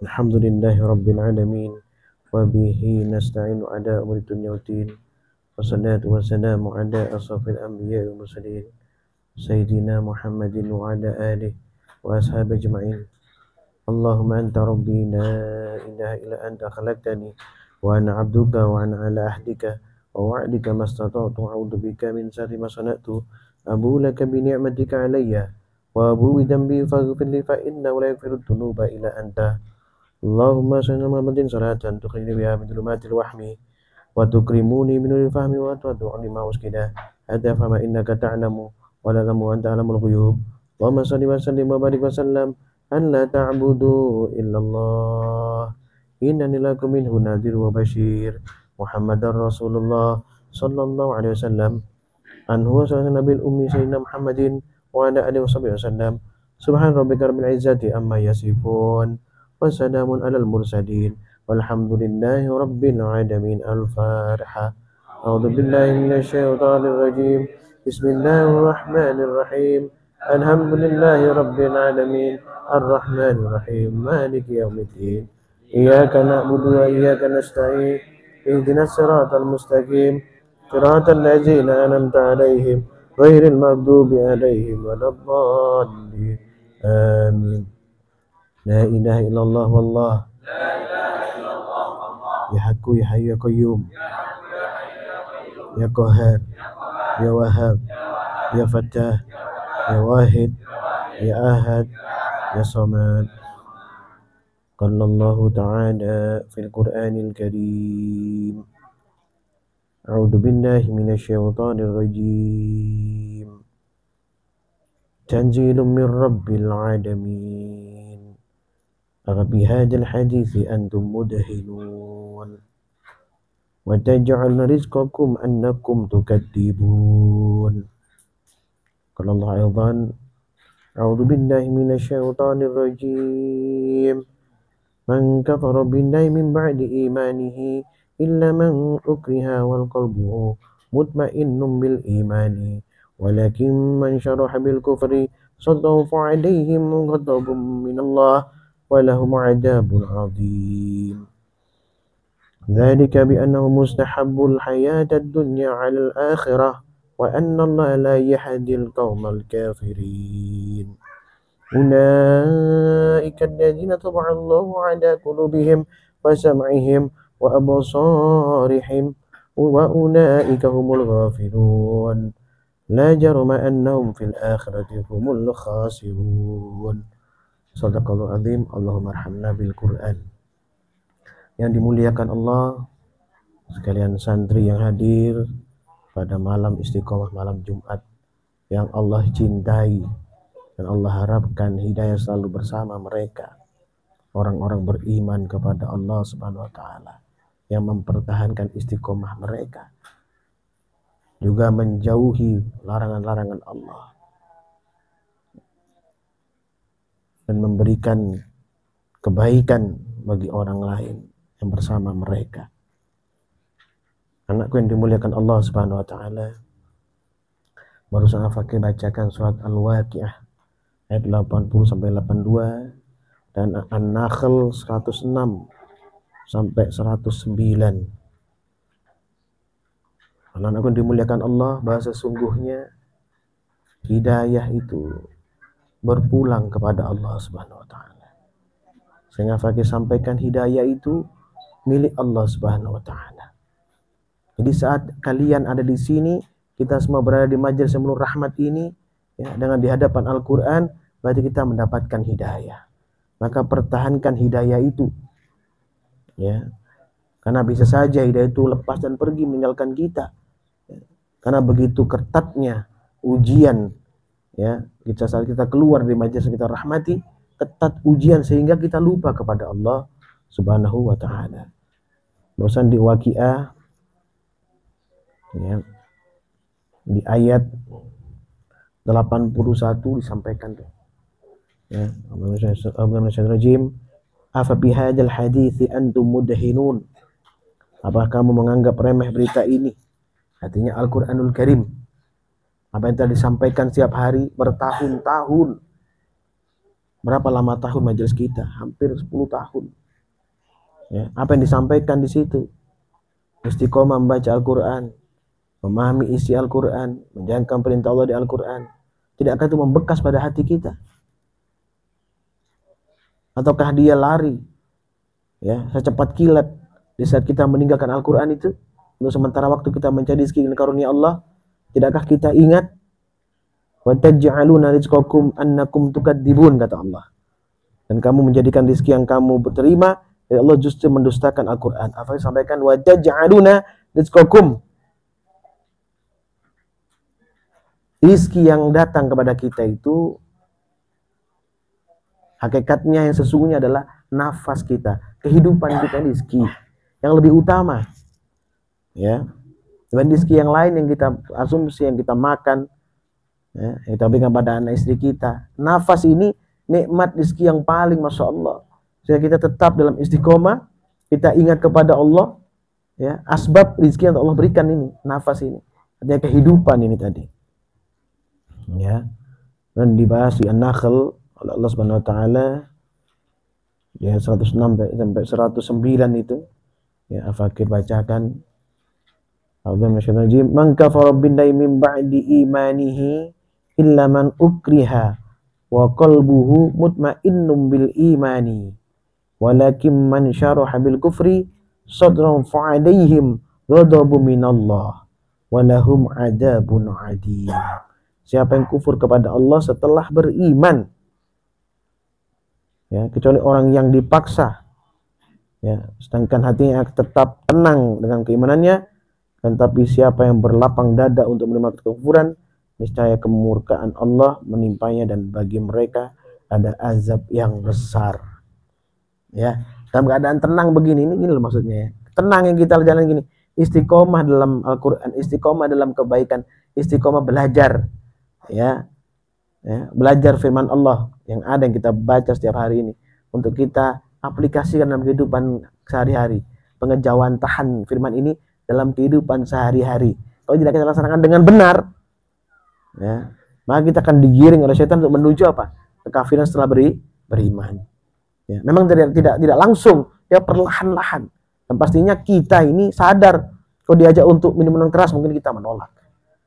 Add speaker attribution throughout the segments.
Speaker 1: Alhamdulillahi Rabbil Alamin. Wabihi nasta'inu ala umri dunya waddin. Wassalatu wassalamu ala asrafil anbiya wal mursalin Sayyidina Muhammadin wa ala alihi wa ashabihi ajma'in. Allahumma anta rabbi la ilaha illa anta khalaqtani wa ana abduka wa ana ala ahdika wa wa'dika mastata'tu a'udzu bika min syarri ma sana'tu abu laka bi ni'matika alayya wa abu bi dhanbi faghfir li fa innahu la yaghfiru dhunuba illa anta. Allahumma salli ala Muhammadin salatan tukhrijuni biha min dhulumatil wahmi wa tukrimuni min nuril fahmi wa tu'allimuni ma uskida hatta fama innaka ta'lamu wa la ta'lamu anta alamul ghuyub. Allahumma salli wa sallim wa barik wa sallam an la ta'budu illallah innani lakum minhu nadhir wa bashir. Muhammadar Rasulullah sallallahu alaihi wasallam anhu wa sallallahu nabil ummi sayyidina Muhammadin wa ala alihi wa sallam. Subhan rabbika rabbil izzati amma yasifun wassalamun alal mursalin walhamdulillahi rabbil alamin. Al-Fatihah. A'udzu billahi minasy syaithanir rajim. Bismillahirrahmanir rahim. Alhamdulillahi rabbil alamin. Ar-Rahmanir Rahim. Maliki yaumiddin. Iyyaka na'budu wa iyyaka nasta'in. Ihdinas siratal mustaqim. Siratal ladzina an'amta 'alaihim ghairil maghdubi 'alaihim waladdallin. Amin. La ilaha illallah wallah. Ya Hakku ya Hayyu ya Qayyum. Ya Qahhar. Ya Wahhab. Ya Fattah. Ya Wahid. Ya Ahad. Ya Samad. Qala Allah Ta'ala fil Qur'anil Karim. A'udzu billahi minasy syaithanir rajim. Tanzilun min rabbil alamin. أفبهذا الحديث أنتم مدهنون وتجعلون رزقكم أنكم تكذبون. قال الله أيضا أعوذ بالله من الشيطان الرجيم من كفر بالله من بعد إيمانه إلا من أكره والقلب مطمئن بالإيمان ولكن من شرح بالكفر صدق فعليهم غضب من الله ولهم عذاب عظيم. ذلك بأنه مستحب الحياة الدنيا على الآخرة وأن الله لا يهدي القوم الكافرين. أولئك الذين طبع الله على قلوبهم وسمعهم وأبصارهم وأولئك هم الغافلون لا جرم أنهم في الآخرة هم الخاسرون. Shadaqallahu azim. Allahumma arhamna bil Qur'an. Yang dimuliakan Allah, sekalian santri yang hadir pada malam istiqomah malam Jumat yang Allah cintai dan Allah harapkan hidayah selalu bersama mereka, orang-orang beriman kepada Allah Subhanahu wa taala yang mempertahankan istiqomah mereka, juga menjauhi larangan-larangan Allah dan memberikan kebaikan bagi orang lain yang bersama mereka. Anakku yang dimuliakan Allah Subhanahu wa taala, barusan Al-Fakir bacakan surat Al-Waqiah ayat 80 sampai 82 dan An-Nahl 106 sampai 109. Anakku yang dimuliakan Allah, bahasa sungguhnya hidayah itu berpulang kepada Allah Subhanahu wa taala. Sehingga Fakir sampaikan hidayah itu milik Allah Subhanahu wa taala. Jadi saat kalian ada di sini, kita semua berada di majelis yang penuh rahmat ini, ya, dengan di hadapan Al-Qur'an, berarti kita mendapatkan hidayah. Maka pertahankan hidayah itu. Ya. Karena bisa saja hidayah itu lepas dan pergi meninggalkan kita. Ya. Karena begitu ketatnya ujian, ya, saat kita keluar dari majelis kita rahmati, ketat ujian sehingga kita lupa kepada Allah Subhanahu wa taala. Bosan di Waqiah, ya, di ayat 81 disampaikan tuh. Ya, Bismillahirrahmanirrahim. Afa bihadzal hadithi antum mudhinun. Apakah kamu menganggap remeh berita ini? Artinya Al-Qur'anul Karim. Apa yang telah disampaikan setiap hari bertahun-tahun Berapa lama tahun majelis kita? Hampir 10 tahun. Ya, apa yang disampaikan di situ? Istiqomah membaca Al-Quran, memahami isi Al-Quran, menjalankan perintah Allah di Al-Quran. Tidakkah itu membekas pada hati kita? Ataukah dia lari, ya, secepat kilat di saat kita meninggalkan Al-Quran itu? Untuk sementara waktu kita mencari rezeki dan karunia Allah, tidakkah kita ingat? Wa taj'aluna rizqakum annakum tukadzibun, kata Allah. Dan kamu menjadikan rezeki yang kamu terima dari Allah justru mendustakan Al-Quran. Apa yang disampaikan? Wa taj'aluna rizqakum. Rizki yang datang kepada kita itu hakikatnya yang sesungguhnya adalah nafas kita, kehidupan kita, rizki yang lebih utama, ya, dibanding rizki yang lain yang kita asumsi, yang kita makan, ya, yang kita berikan pada anak istri kita. Nafas ini nikmat rizki yang paling masya Allah. Sehingga kita tetap dalam istiqomah, kita ingat kepada Allah, ya, asbab rizki yang Allah berikan ini, nafas ini, artinya kehidupan ini tadi, ya. Dan dibahas di An-Nahl oleh Allah Subhanahu wa taala, ya, 106 sampai 109 itu, ya, Al-Fakir bacakan. Man kafara billahi min ba'di imanihi illa man ukriha wa qalbuhu mutmainnun bil imani walakin man syaraha bil kufri sadran fa'alaihim ghadabun minallah wa lahum adzabun adim. Siapa yang kufur kepada Allah setelah beriman, ya, kecuali orang yang dipaksa, ya, sedangkan hatinya tetap tenang dengan keimanannya, dan tapi siapa yang berlapang dada untuk menerima kekufuran, niscaya kemurkaan Allah menimpanya dan bagi mereka ada azab yang besar. Ya, dalam keadaan tenang begini, ini loh maksudnya, ya. Tenang yang kita jalan gini, istiqomah dalam Al-Quran, istiqomah dalam kebaikan, istiqomah belajar, ya, belajar firman Allah yang ada yang kita baca setiap hari ini untuk kita aplikasikan dalam kehidupan sehari-hari, pengejawantahan firman ini dalam kehidupan sehari-hari. Kalau tidak kita laksanakan dengan benar, ya, maka kita akan digiring oleh setan untuk menuju apa? Kekafiran setelah beriman. Ya, memang tidak langsung, ya, perlahan-lahan. Dan pastinya kita ini sadar, kalau diajak untuk minum keras mungkin kita menolak.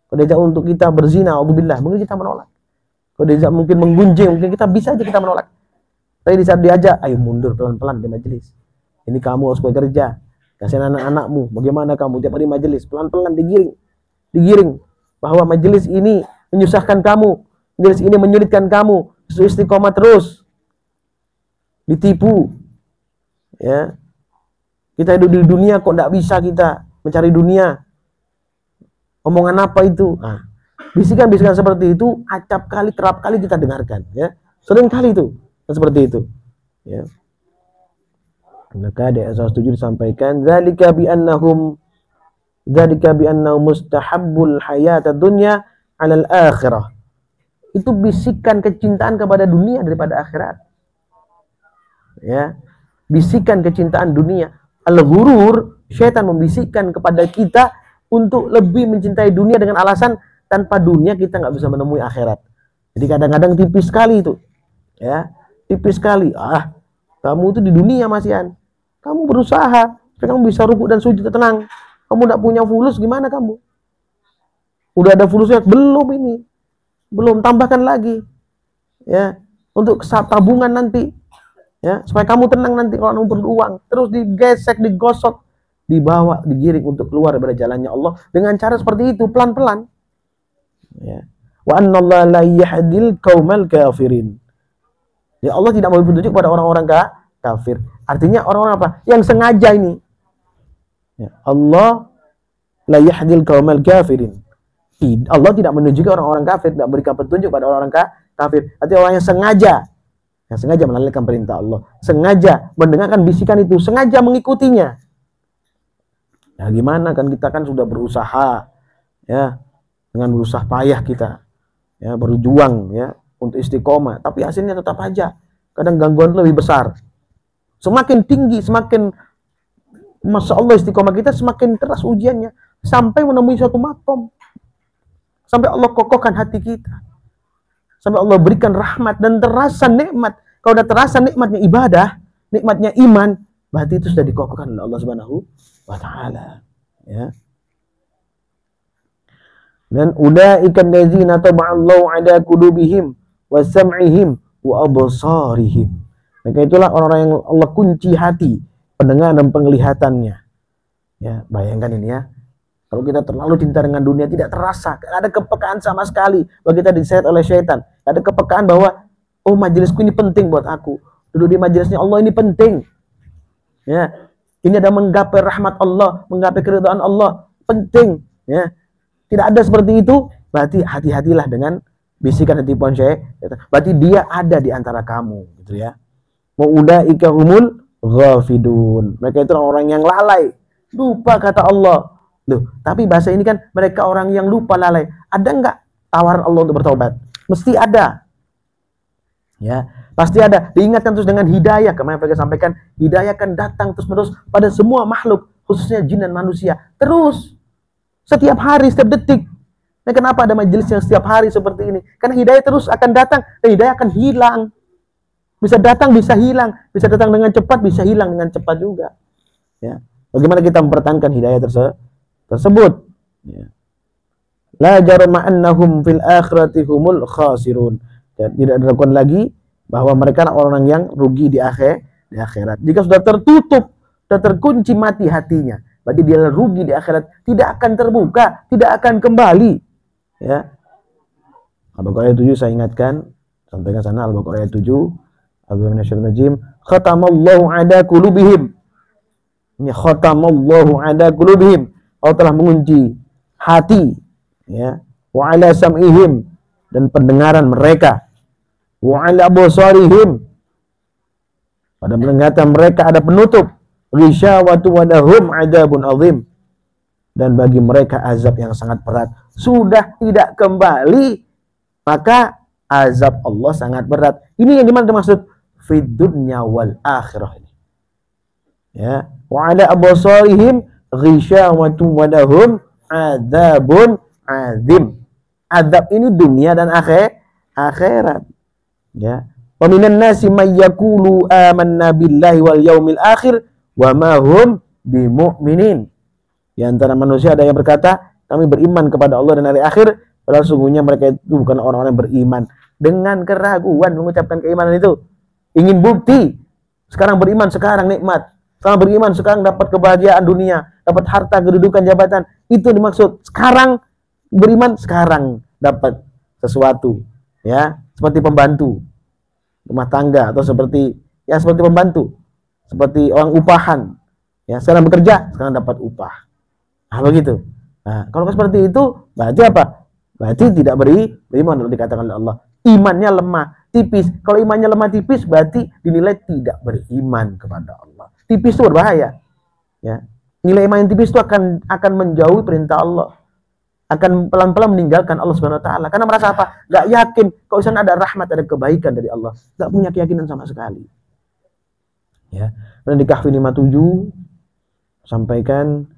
Speaker 1: Kalau diajak untuk kita berzina, auzubillah, mungkin kita menolak. Kalau diajak mungkin menggunjing, mungkin kita bisa aja kita menolak. Tapi di saat diajak, ayo mundur pelan-pelan di majelis. Ini kamu harus bekerja, kasihan anak-anakmu, bagaimana kamu tiap hari majelis, pelan-pelan digiring bahwa majelis ini menyusahkan kamu, majelis ini menyulitkan kamu, istiqomah terus, ditipu, ya. Kita hidup di dunia kok tidak bisa kita mencari dunia. Omongan apa itu? Nah, bisikan-bisikan seperti itu acap kali, kerap kali kita dengarkan, ya. Sering kali itu seperti itu, ya. Maka di ayat 107 disampaikan, dzalika bi annahum mustahabbul hayatad dunya 'alal akhirah. Itu bisikan kecintaan kepada dunia daripada akhirat. Ya. Bisikan kecintaan dunia. Al-ghurur, syaitan membisikkan kepada kita untuk lebih mencintai dunia dengan alasan tanpa dunia kita nggak bisa menemui akhirat. Jadi kadang-kadang tipis sekali itu, ya, tipis sekali. Kamu itu di dunia masihan, kamu berusaha, kamu bisa rukuk dan sujud tenang. Kamu nggak punya fulus, gimana kamu? Udah ada fulusnya belum ini? Belum, tambahkan lagi, ya, untuk tabungan nanti, ya, supaya kamu tenang nanti kalau kamu perlu uang. Terus digesek, digosok, dibawa, digiring untuk keluar dari jalannya Allah dengan cara seperti itu, pelan-pelan. Ya. Wa annallaha la yahdil qaumal kafirin. Ya, Allah tidak mau petunjuk pada orang-orang kafir. Artinya orang-orang apa? Yang sengaja ini. Ya, Allah la yahdil qaumal kafirin. Allah tidak menunjuki orang-orang kafir, tidak berikan petunjuk pada orang-orang kafir. Artinya orang yang sengaja melalaikan perintah Allah, sengaja mendengarkan bisikan itu, sengaja mengikutinya. Nah, gimana kan kita kan sudah berusaha, ya, dengan berusaha payah kita, ya, berjuang, ya, untuk istiqomah, tapi hasilnya tetap aja kadang gangguan lebih besar. Semakin tinggi, semakin masya Allah istiqomah kita, semakin keras ujiannya sampai menemui suatu makom, sampai Allah kokohkan hati kita, sampai Allah berikan rahmat dan terasa nikmat Kalau udah terasa nikmatnya ibadah, nikmatnya iman, berarti itu sudah dikokohkan oleh Allah Subhanahu wa taala. Ya. Dan ulaika allazina taba'allahu ala qulubihim wa sam'ihim wa absarihim. Maka itulah orang-orang yang Allah kunci hati, pendengaran dan penglihatannya. Ya, bayangkan ini ya. Kalau kita terlalu cinta dengan dunia, tidak terasa, tidak ada kepekaan sama sekali bahwa kita diseret oleh syaitan. Tidak ada kepekaan bahwa, oh majelisku ini penting buat aku. Duduk di majelisnya Allah ini penting. Ya, ini ada menggapai rahmat Allah, menggapai keridhaan Allah, penting. Ya, tidak ada seperti itu, berarti hati-hatilah dengan bisikan dan tipuan syaitan. Berarti dia ada di antara kamu, gitu ya. Wa ulaika humul ghafidun. Mereka itu orang yang lalai, lupa kata Allah. Loh, tapi bahasa ini kan mereka orang yang lupa, lalai. Ada enggak tawaran Allah untuk bertobat? Mesti ada. Ya, pasti ada. Diingatkan terus dengan hidayah. Kemarin saya sampaikan, hidayah akan datang terus-menerus pada semua makhluk, khususnya jin dan manusia. Terus, setiap hari, setiap detik. Nah, kenapa ada majelis yang setiap hari seperti ini? Karena hidayah terus akan datang, dan hidayah akan hilang. Bisa datang, bisa hilang. Bisa datang dengan cepat, bisa hilang dengan cepat juga. Ya. Bagaimana kita mempertahankan hidayah tersebut? Ya. La jarama annahum fil akhirati humul khasirun. Ya, tidak diragukan lagi bahwa mereka orang yang rugi di akhirat. Jika sudah tertutup, sudah terkunci mati hatinya, berarti dia rugi di akhirat, tidak akan terbuka, tidak akan kembali. Ya. Al-Baqarah 7 saya ingatkan, sampaikan sana Al-Baqarah 7. Al-Baqarah khatamallahu ala qulubihim. Ini khatamallahu ala qulubihim. Allah telah mengunci hati, ya, wa ala sam'ihim, dan pendengaran mereka, wa ala absarihim, pada penglihatan mereka ada penutup, ghisyawatu wa lahum adzabun azim, dan bagi mereka azab yang sangat berat. Sudah tidak kembali, maka azab Allah sangat berat. Ini yang dimana dimaksud fid dunya wal akhirah ini. Ya, wa ala absarihim ghisyawatu wa lahum adzabun azim. Azab ini dunia dan akhirat. Ya. Wa minan nasi may yaqulu amanna billahi wal yaumil akhir wa ma hum bimumin. Di antara manusia ada yang berkata, kami beriman kepada Allah dan hari akhir, padahal sungguhnya mereka itu bukan orang-orang yang beriman. Dengan keraguan mengucapkan keimanan itu. Ingin bukti. Sekarang beriman, sekarang nikmat. Sekarang beriman, sekarang dapat kebahagiaan dunia, dapat harta, kedudukan, jabatan. Itu dimaksud. Sekarang beriman, sekarang dapat sesuatu. Ya, seperti pembantu rumah tangga, atau seperti pembantu, seperti orang upahan. Ya, sekarang bekerja, sekarang dapat upah. Nah, begitu. Nah, kalau seperti itu, berarti apa? Berarti tidak beriman, kalau dikatakan oleh Allah. Imannya lemah, tipis. Kalau imannya lemah, tipis, berarti dinilai tidak beriman kepada Allah. Tipis itu berbahaya. Ya. Nilai iman yang tipis itu akan menjauhi perintah Allah. Akan pelan-pelan meninggalkan Allah Subhanahu wa taala. Karena merasa apa? Gak yakin kalau sana ada rahmat, ada kebaikan dari Allah. Gak punya keyakinan sama sekali. Ya. Dan di Kahfi 57 sampaikan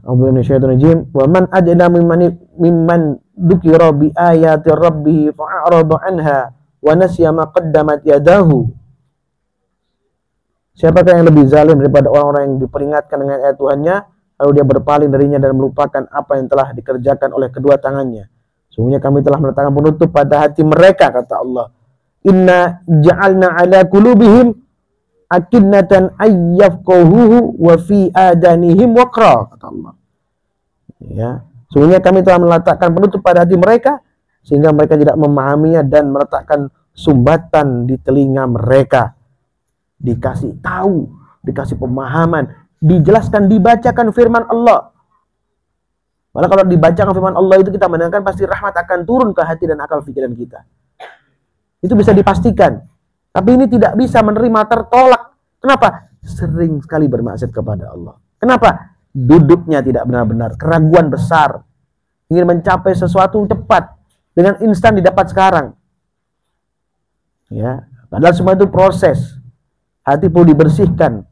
Speaker 1: A'udzu minasyaitonir rajim, wa man ajna mimman dzukira bi ayati rabbih fa'arada anha wa nasiya ma qaddamat yadahu. Siapakah yang lebih zalim daripada orang-orang yang diperingatkan dengan ayat Tuhannya, lalu dia berpaling darinya dan melupakan apa yang telah dikerjakan oleh kedua tangannya. Sungguhnya kami telah meletakkan penutup pada hati mereka, kata Allah. Inna ja'alna ala qulubihim akinnatan ayyafqahuhu wa fi adanihim waqra, kata Allah. Ya, sungguhnya kami telah meletakkan penutup pada hati mereka sehingga mereka tidak memahaminya, dan meletakkan sumbatan di telinga mereka. Dikasih tahu, dikasih pemahaman, dijelaskan, dibacakan firman Allah. Malah kalau dibacakan firman Allah itu kita mendengarkan, pasti rahmat akan turun ke hati dan akal pikiran kita. Itu bisa dipastikan. Tapi ini tidak bisa menerima, tertolak. Kenapa? Sering sekali bermaksiat kepada Allah. Kenapa? Duduknya tidak benar-benar, keraguan besar. Ingin mencapai sesuatu cepat, dengan instan didapat sekarang. Ya, padahal semua itu proses. Hati perlu dibersihkan.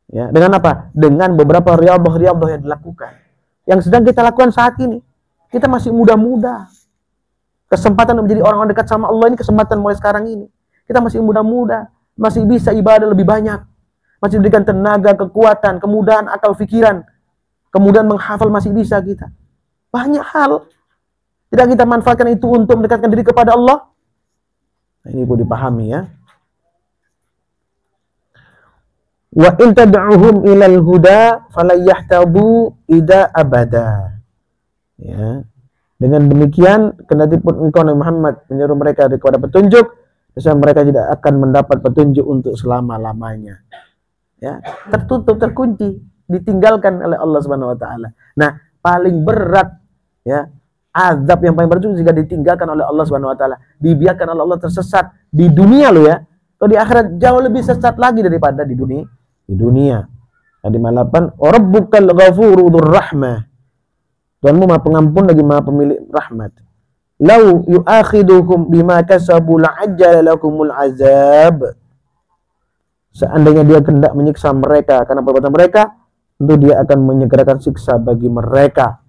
Speaker 1: Ya, dengan apa? Dengan beberapa riyadhah yang dilakukan. Yang sedang kita lakukan saat ini. Kita masih muda-muda. Kesempatan menjadi orang-orang dekat sama Allah ini kesempatan mulai sekarang ini. Kita masih muda-muda, masih bisa ibadah lebih banyak. Masih diberikan tenaga, kekuatan, kemudahan akal pikiran. Kemudahan menghafal masih bisa kita. Banyak hal. Tidak kita manfaatkan itu untuk mendekatkan diri kepada Allah. Nah, ini perlu dipahami ya. Wa in tad'uhum ilal huda falayahtadu ida abada. Ya. Dengan demikian, kendati pun engkau Nabi Muhammad menyuruh mereka kepada petunjuk, sesungguhnya mereka tidak akan mendapat petunjuk untuk selama-lamanya. Ya, tertutup, terkunci, ditinggalkan oleh Allah Subhanahu wa taala. Nah, paling berat ya, azab yang paling berat itu jika ditinggalkan oleh Allah Subhanahu wa taala, dibiarkan oleh Allah tersesat di dunia lo ya. Kalau di akhirat jauh lebih sesat lagi daripada di dunia. Di dunia. Di 8, "Rabbukal ghafuru dzur rahmah." Tuhanmu Maha Pengampun lagi Maha Pemilik rahmat. "Lau yu'akhiduhum bima kasabu la'ajjala lakumul azab." Seandainya dia hendak menyiksa mereka karena perbuatan mereka, tentu dia akan menyegerakan siksa bagi mereka.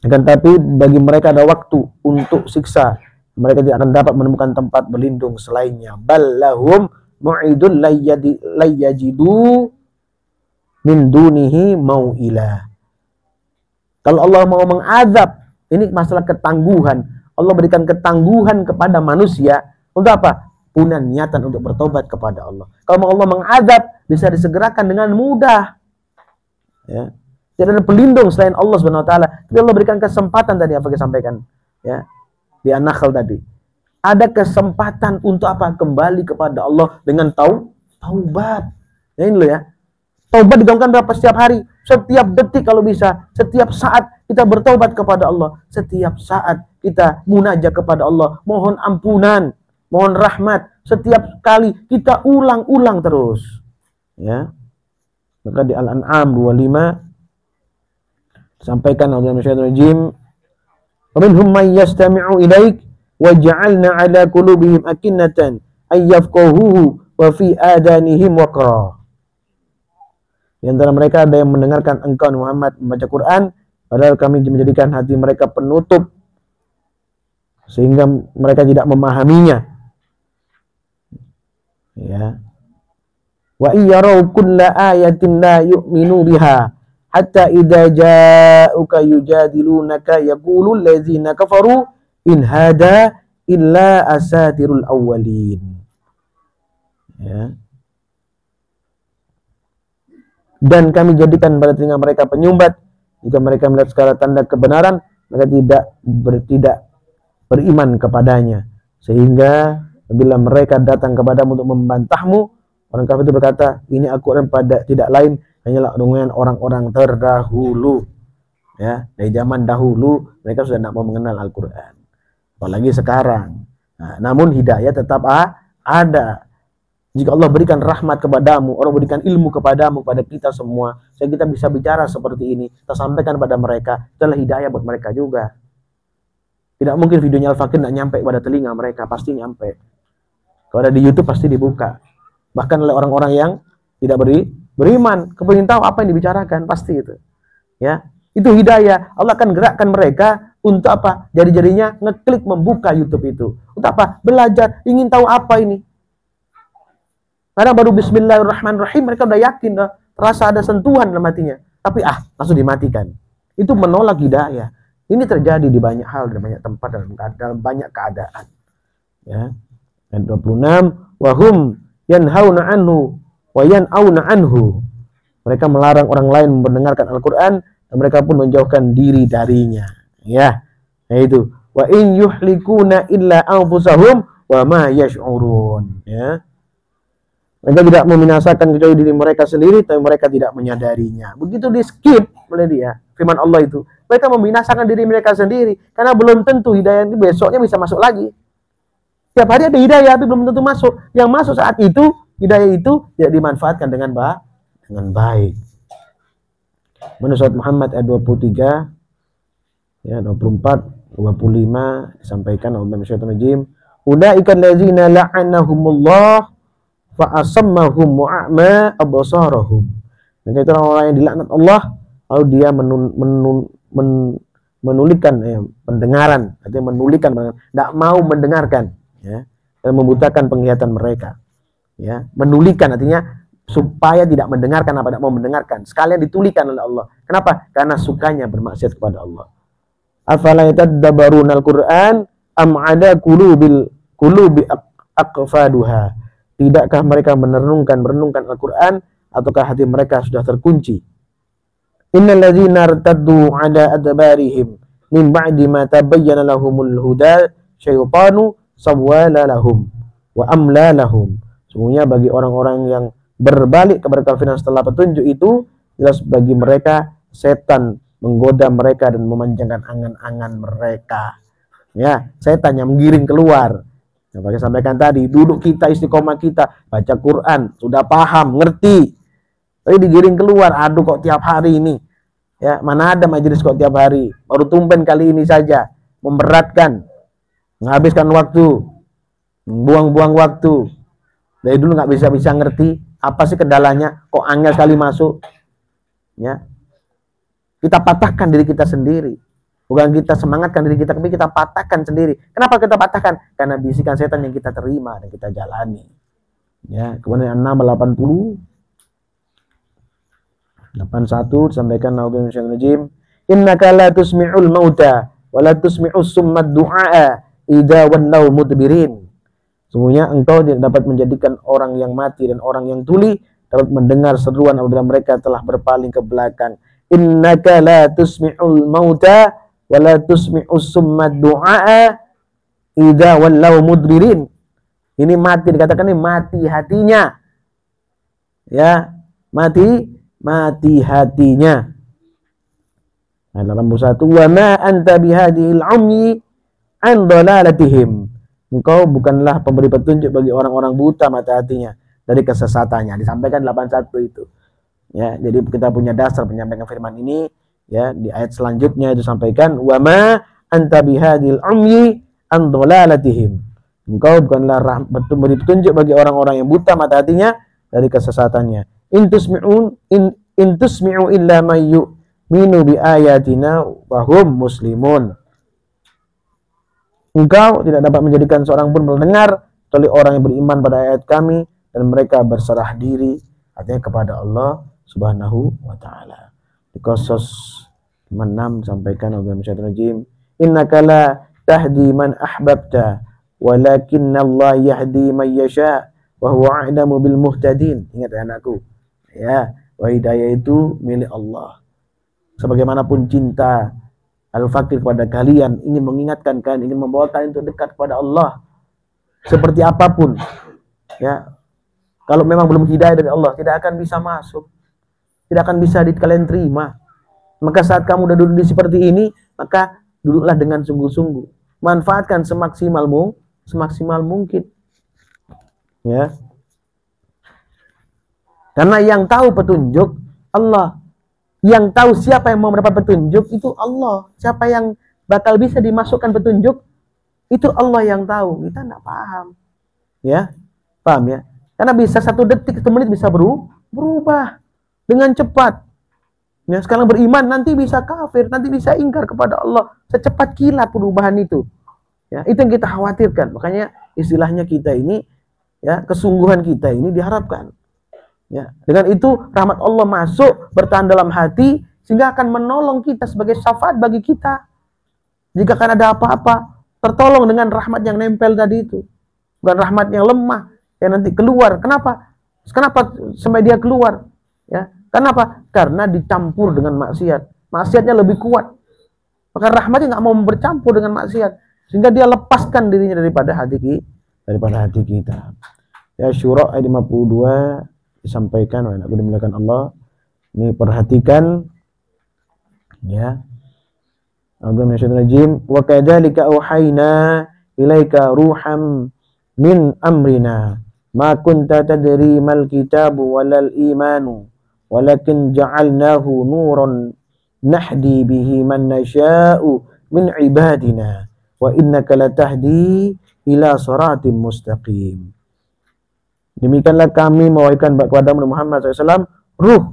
Speaker 1: Akan tapi bagi mereka ada waktu untuk siksa. Mereka tidak akan dapat menemukan tempat berlindung selainnya. Ballahum mu'idun layyajidu min dunihi mau'ilah. Kalau Allah mau mengazab, ini masalah ketangguhan. Allah berikan ketangguhan kepada manusia untuk apa? Punya niatan untuk bertobat kepada Allah. Kalau mau Allah mengazab, bisa disegerakan dengan mudah. Ya. Tidak ada pelindung selain Allah Subhanahu wa taala. Tapi Allah berikan kesempatan tadi apa yang disampaikan ya di An-Nahl tadi. Ada kesempatan untuk apa? Kembali kepada Allah dengan taubat. Ya ini loh ya. Taubat digaungkan berapa setiap hari? Setiap detik kalau bisa, setiap saat kita bertaubat kepada Allah, setiap saat kita munajat kepada Allah, mohon ampunan, mohon rahmat, setiap kali kita ulang-ulang terus. Ya. Maka di Al-An'am 25 sampaikan Allah Subhanahu wa minhum may yastami'u ilaik wa ja'alna 'ala qulubihim akinnatan ay yafqahuhu wa fi adanihim waqra. Di antara mereka ada yang mendengarkan engkau Muhammad membaca Quran, padahal kami menjadikan hati mereka penutup sehingga mereka tidak memahaminya. Ya. Wa iyyaraw kulla ayatin la yu'minu biha hatta idza ja'uka yujadilunaka yaqulul ladzina kafaru in hada illa asatirul awwalin. Ya. Dan kami jadikan pada telinga mereka penyumbat jika mereka melihat segala tanda kebenaran, mereka tidak beriman kepadanya. Sehingga bila mereka datang kepadamu untuk membantahmu, orang kafir itu berkata, ini Al-Quran pada tidak lain hanyalah dengan orang-orang terdahulu. Ya, dari zaman dahulu mereka sudah tidak mau mengenal Al-Quran. Apalagi sekarang. Nah, namun hidayah tetap ada. Jika Allah berikan rahmat kepadamu, Allah berikan ilmu kepadamu, kepada kita semua, sehingga kita bisa bicara seperti ini, kita sampaikan pada mereka, itulah hidayah buat mereka juga. Tidak mungkin videonya Al-Fakir tidak nyampe pada telinga mereka, pasti nyampe. Kalau ada di YouTube pasti dibuka. Bahkan oleh orang-orang yang tidak beriman, kepingin tahu apa yang dibicarakan, pasti itu. Ya, itu hidayah. Allah akan gerakkan mereka untuk apa? Jari-jarinya ngeklik membuka YouTube itu. Untuk apa? Belajar, ingin tahu apa ini. Karena baru bismillahirrahmanirrahim mereka udah yakin, terasa ada sentuhan dalam hatinya. Tapi langsung dimatikan. Itu menolak hidayah. Ini terjadi di banyak hal, di banyak tempat, dalam banyak keadaan. Ya. Ayat 26, wahum yanhauna anhu wa yan'auna anhu. Mereka melarang orang lain mendengarkan Al-Qur'an dan mereka pun menjauhkan diri darinya. Ya. Yaitu wa in yuhlikuna illa anfusahum wa ma yash'urun. Ya. Mereka tidak membinasakan kecuali diri mereka sendiri, tapi mereka tidak menyadarinya. Begitu di skip oleh dia, firman Allah itu. Mereka membinasakan diri mereka sendiri, karena belum tentu hidayah itu besoknya bisa masuk lagi. Setiap hari ada hidayah, tapi belum tentu masuk. Yang masuk saat itu, hidayah itu tidak dimanfaatkan dengan baik. Menurut surat Muhammad ayat 23, ya 24, 25 disampaikan Allah Subhanahu ulaika allazina la'anahumullah fa'asammahum wa'ama absarahum. Mereka itu orang-orang yang dilaknat Allah, lalu dia menulikan pendengaran, artinya menulikan, tidak mau mendengarkan. ya, dan membutakan penglihatan mereka, ya, menulikan artinya supaya tidak mendengarkan apa tidak mau mendengarkan, sekalian ditulikan oleh Allah. Kenapa? Karena sukanya bermaksiat kepada Allah. Afala yatadabbaruna al-Qur'an am ada qulubi aqfaduha. Tidakkah mereka merenungkan Al-Qur'an ataukah hati mereka sudah terkunci? Innal ladzina irtaddu ala adbarihim min ba'di ma tabayyana lahumul huda syaitanu sawwala lahum wa amla lahum. Sungguhnya bagi orang-orang yang berbalik kepada kafiran setelah petunjuk itu, jelas bagi mereka setan menggoda mereka dan memanjangkan angan-angan mereka. Ya, setan yang menggiring keluar. Seperti sampaikan tadi, duduk kita, istiqomah kita, baca Quran, sudah paham, ngerti. Tapi digiring keluar, aduh kok tiap hari ini. Ya, mana ada majelis kok tiap hari. Baru tumpen kali ini saja, memberatkan, menghabiskan waktu, buang-buang waktu. Dari dulu nggak bisa ngerti apa sih kendalanya, kok angel sekali masuk. Ya, kita patahkan diri kita sendiri. Bukan kita semangatkan diri kita, tapi kita patahkan sendiri. Kenapa kita patahkan? Karena bisikan setan yang kita terima dan kita jalani. Ya, kemudian 680 81 disampaikan Naudzubillahi innaka la tusmi'ul mauta wa la tusmi'us summad du'a idza wallau mudbirin. Sungguhnya engkau tidak dapat menjadikan orang yang mati dan orang yang tuli dapat mendengar seruan apabila mereka telah berpaling ke belakang. Innaka la tusmi'ul mauta wa la tusmi'us summad du'a idza wallau mudbirin. Ini mati, dikatakan ini mati hatinya. Ya, mati hatinya. Nah, dalam satu wa ma anta bihadhil ummi an dalalatihim. Engkau bukanlah pemberi petunjuk bagi orang-orang buta mata hatinya dari kesesatannya. Disampaikan 81 itu. Ya, jadi kita punya dasar menyampaikan firman ini, ya, di ayat selanjutnya itu sampaikan wa ma anta bihadhil ummi an dalalatihim. Engkau bukanlah pemberi petunjuk bagi orang-orang yang buta mata hatinya dari kesesatannya. In tusmi'u illa may yu'minu bi ayatina wa hum muslimun. Engkau tidak dapat menjadikan seorang pun mendengar kecuali orang yang beriman pada ayat kami dan mereka berserah diri artinya kepada Allah Subhanahu wa taala. Di Qasas 6 sampaikan Allahu Subhanahu innaka la tahdi man ahbabta walakinna Allah yahdi man yasha wa huwa a'lamu bil muhtadin. Ingat ya anakku. Ya, wa hidayah itu milik Allah. Sebagaimanapun cinta Al-Fakir kepada kalian, ingin mengingatkan kalian, ingin membawa kalian untuk dekat kepada Allah. Seperti apapun, ya, kalau memang belum hidayah dari Allah, tidak akan bisa masuk, tidak akan bisa kalian terima. Maka saat kamu udah duduk di seperti ini, maka duduklah dengan sungguh-sungguh, manfaatkan semaksimal mungkin, ya. Karena yang tahu petunjuk Allah. Yang tahu siapa yang mau mendapat petunjuk itu Allah. Siapa yang bakal bisa dimasukkan petunjuk itu Allah yang tahu. Kita nggak paham. Ya, paham ya? Karena bisa 1 detik, 1 menit bisa berubah dengan cepat. Ya, sekarang beriman nanti bisa kafir, nanti bisa ingkar kepada Allah. Secepat kilat perubahan itu. Ya, itu yang kita khawatirkan. Makanya istilahnya kita ini, ya, kesungguhan kita ini diharapkan. Ya, dengan itu rahmat Allah masuk bertahan dalam hati sehingga akan menolong kita sebagai syafaat bagi kita. Jika akan ada apa-apa, tertolong dengan rahmat yang nempel tadi itu. Bukan rahmat yang lemah yang nanti keluar. Kenapa sampai dia keluar? Ya, kenapa? Karena dicampur dengan maksiat. Maksiatnya lebih kuat. Maka rahmatnya nggak mau bercampur dengan maksiat sehingga dia lepaskan dirinya daripada hati kita. Ya, Syura ayat 52 disampaikan oleh Nabi dimuliakan Allah. Ini perhatikan, ya. Alhamdulillah. Wa kadzalika auhayna ilaika ruham min amrina ma kunta tadri mal kitabu walal imanu walakin ja'alnahu nuran nahdi bihi man nasha'u min ibadina wa innaka latahdi ila siratim mustaqim. Demikianlah kami mewahyukan kepada Muhammad SAW ruh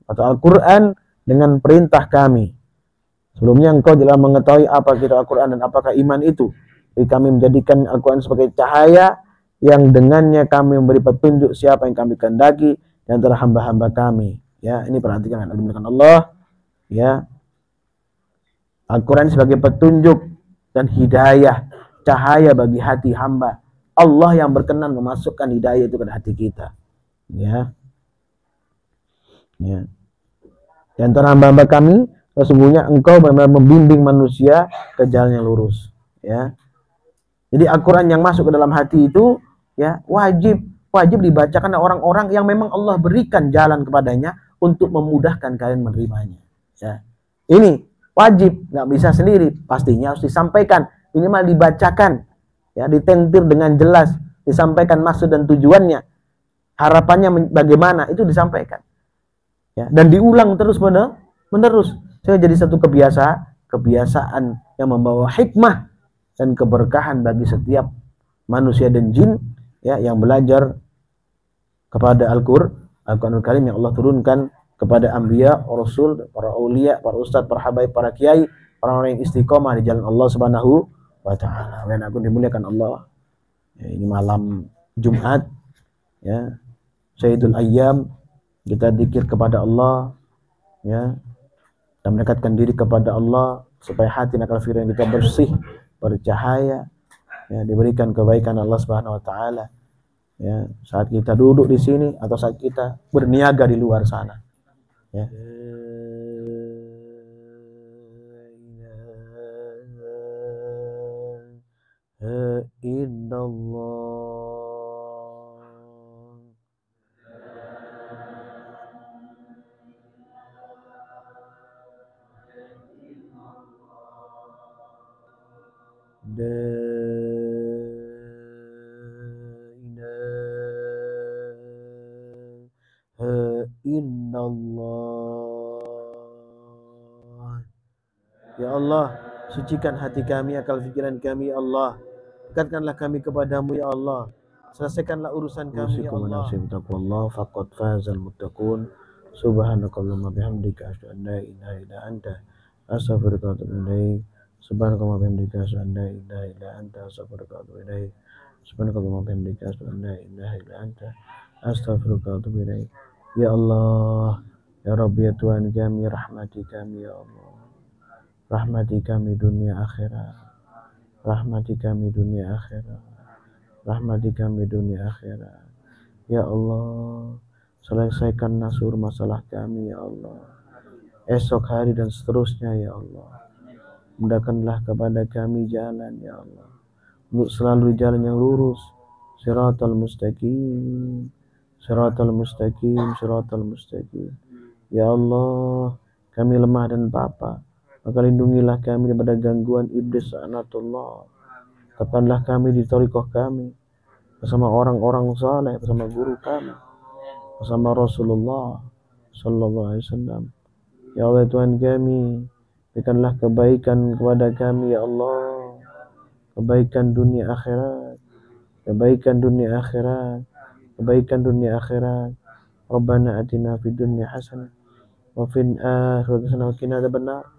Speaker 1: atau Al-Quran dengan perintah kami. Sebelumnya engkau telah mengetahui apa kitab Al-Quran dan apakah iman itu. Jadi kami menjadikan Al-Quran sebagai cahaya yang dengannya kami memberi petunjuk siapa yang kami kehendaki di antara hamba-hamba kami. Ya, ini perhatikan Allah. Ya, Al-Quran sebagai petunjuk dan hidayah, cahaya bagi hati hamba. Allah yang berkenan memasukkan hidayah itu ke hati kita. Ya, ya. Di antara hamba-hamba kami, sesungguhnya engkau benar-benar membimbing manusia ke jalan yang lurus. Ya. Jadi Al-Quran yang masuk ke dalam hati itu, ya, wajib dibacakan oleh orang-orang yang memang Allah berikan jalan kepadanya untuk memudahkan kalian menerimanya. Ya. Ini wajib, nggak bisa sendiri, pastinya harus disampaikan, minimal dibacakan, ya, ditentir dengan jelas, disampaikan maksud dan tujuannya, harapannya bagaimana, itu disampaikan. Ya, dan diulang terus menerus. Saya jadi satu kebiasaan yang membawa hikmah dan keberkahan bagi setiap manusia dan jin, ya, yang belajar kepada Al-Quranul Karim yang Allah turunkan kepada anbiya, rasul, para aulia, para ustadz, para habaib, para kiai, orang-orang yang istiqomah di jalan Allah Subhanahu wa taala. Dan aku dimuliakan Allah. Ya, ini malam Jumat, ya, Sayyidul Ayyam, kita zikir kepada Allah, ya, dan mendekatkan diri kepada Allah supaya hati nakal fikiran kita bersih, bercahaya, ya, diberikan kebaikan Allah Subhanahu wa taala, ya, saat kita duduk di sini atau saat kita berniaga di luar sana, ya. Ya Allah, sucikan hati kami, akal fikiran kami, ya Allah. Dekatkanlah kami kepadamu, ya Allah. Selesaikanlah urusan kami, ya Allah. Taqwallah faqad fazal muttaqun. Subhanakallahumma bihamdika asyhadu an la ilaha illa anta astaghfiruka wa atubu ilaik. Subhanakallahumma bihamdika asyhadu an la ilaha illa anta astaghfiruka wa atubu ilaik. Subhanakallahumma bihamdika asyhadu an la ilaha illa anta astaghfiruka wa atubu ilaik. Ya Allah, ya Rabbi, ya Tuhan kami, rahmati kami, ya Allah. Rahmati kami dunia akhirat. Rahmati kami dunia akhirat. Rahmati kami dunia akhirat. Ya Allah, selesaikan nasur masalah kami, ya Allah. Esok hari dan seterusnya, ya Allah. Mudahkanlah kepada kami jalan, ya Allah, untuk selalu jalan yang lurus. Siratal mustaqim, siratal mustaqim, siratal mustaqim. Ya Allah, kami lemah dan papa. Maka lindungilah kami daripada gangguan iblis la'natullah. Tetapkanlah kami di thariqah kami bersama orang-orang saleh, bersama guru kami, bersama Rasulullah sallallahu alaihi wasallam. Ya Allah, Tuhan kami, berikanlah kebaikan kepada kami, ya Allah. Kebaikan dunia akhirat, kebaikan dunia akhirat, kebaikan dunia akhirat. Rabbana atina fid dunya hasanah wa fil akhirati hasanah wa qina adzabannar.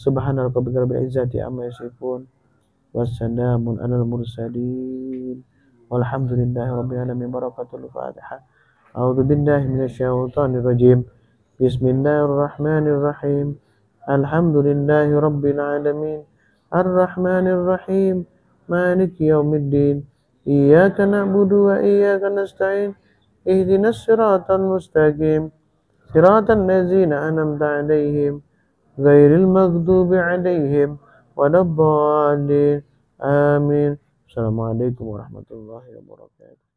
Speaker 1: Subhana rabbika rabbil izzati amma yasifun, wassalamun alal mursalin, walhamdulillahi rabbil alamin. Barakatul Fatihah. A'udzu billahi minasyaitonir rajim. Bismillahirrahmanirrahim. Alhamdulillahi rabbil alamin. Arrahmanir rahim. Maliki yaumiddin. Iyyaka na'budu wa iyyaka nasta'in. Ihdinas siratal mustaqim. Siratal ladzina an'amta 'alaihim ghairil maghdubi 'alaihim waladdallin. Amin. Assalamualaikum warahmatullahi wabarakatuh.